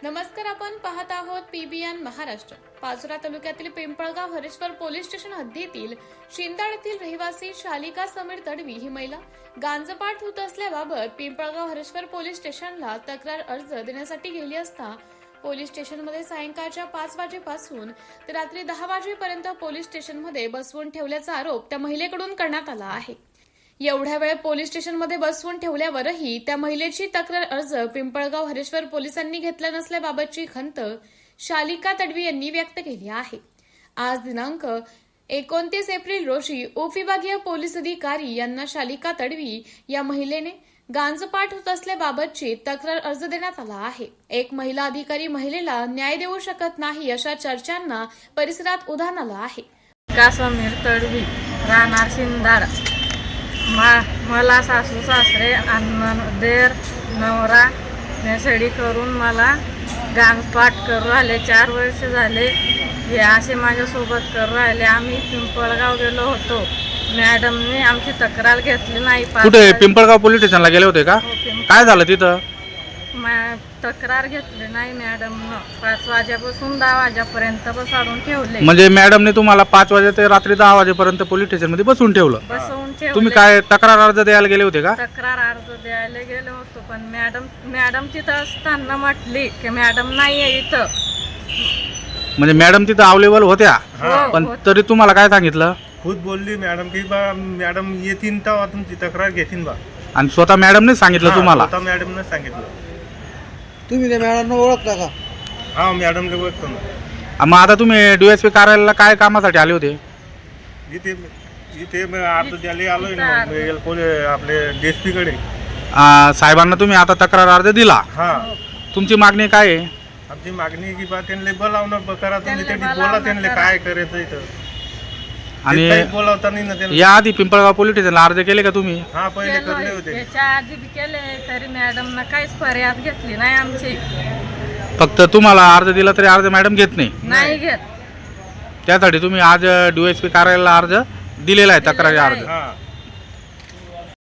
नमस्कार, आपण पाहत आहोत पीबीएन महाराष्ट्र। पाचोरा तालुक्यातील पिंपळगाव हरेश्वर पोलीस स्टेशन हद्दीतील शिंदाड येथील रहिवासी शालिका समीर तडवी ही महिला गांजपाट होत असल्याबाबत पिंपळगाव हरेश्वर पोलीस स्टेशनला तक्रार अर्ज देण्यासाठी गेली असता पोलीस स्टेशनमध्ये सायंकाळच्या 5 वाजेपासून ते रात्री 10 वाजेपर्यंत पोलीस स्टेशनमध्ये बसवून ठेवल्याचा आरोप त्या महिलेकडून करण्यात आला आहे। एवढ्या वेळ पोलीस स्टेशनमध्ये बसवून ठेवल्यावरही त्या महिलेची तक्रार अर्ज पिंपळगाव हरेश्वर पोलिसांनी घेतला नसल्याबाबतची खंत शालिका तडवी यांनी व्यक्त केली आहे। आज दिनांक 29 एप्रिल रोजी उपविभागीय पोलीस अधिकारी यांना शालिका तडवी या महिलेने गांजपाट होत असल्याबाबतची तक्रार अर्ज देण्यात आला आहे। एक महिला अधिकारी महिलेला न्याय देऊ शकत नाही अशा चर्चांना परिसरात उधाण आलं आहे। समीर तडवी राहणार शिंदाड। मला सासू सासरे देर नवरा नेसडी करून मला गांजपाट करू राहिले। 4 वर्ष झाले हे असे माझ्यासोबत करू राहिले। आम्ही पिंपळगाव गेलो होतो, मॅडमने आमची तक्रार घेतली नाही। कुठे पिंपळगाव पोलीस स्टेशनला गेले होते का? काय झालं तिथं? तक्रार घेतली नाही मॅडमनं। 5 वाजेपासून 10 वाजेपर्यंत बसवून ठेवले। म्हणजे मॅडमने तुम्हाला 5 वाजे ते रात्री 10 वाजेपर्यंत पोलीस स्टेशन मध्ये बसवून ठेवलं? तुम्ही काय तक्रार अर्ज द्यायला गेले होते का? तक्रार अर्ज द्यायला गेलो होतो, पण मॅडम तिथं असताना म्हटली की मॅडम नाही आहे इथं। म्हणजे मॅडम तिथं अवेलेबल होत्या, पण तरी तुम्हाला काय सांगितलं? खुद बोलली मॅडम की बा मॅडम येतील तेव्हा तुमची तक्रार घेतील बा। आणि स्वतः मॅडमने सांगितलं तुम्हाला? स्वतः मॅडमने सांगितलं। तुम्ही त्या मॅडमला ओळखता का? हा, मॅडमला ओळखतो ना। मग आता तुम्ही डीएसपी कार्यालयाला काय कामासाठी आले होते? इथे अर्ज द्यायला आलोय आपले डीएसपी कडे। साहेबांना तुम्ही आता तक्रार अर्ज दिला? हा। तुमची मागणी काय आहे? आमची मागणी की बा त्यांना बोलावणं करा, तुम्ही त्यांनी बोला त्यांना काय करायचं इथं। आणि बोलावता नाही ना त्यांना। या आधी पिंपळगाव पोलीस स्टेशनला अर्ज केले का तुम्ही? हा, पहिले करले होते। त्याच्या आधी बी केले, तरी मॅडमनं काहीच फरियाद घेतली नाही आमची। फक्त तुम्हाला अर्ज दिला तरी अर्ज मॅडम घेत नाही घेत। त्यासाठी तुम्ही आज डीएसपी कार्यालयाला अर्ज दिलेला आहे, तक्रारी अर्ज। हा।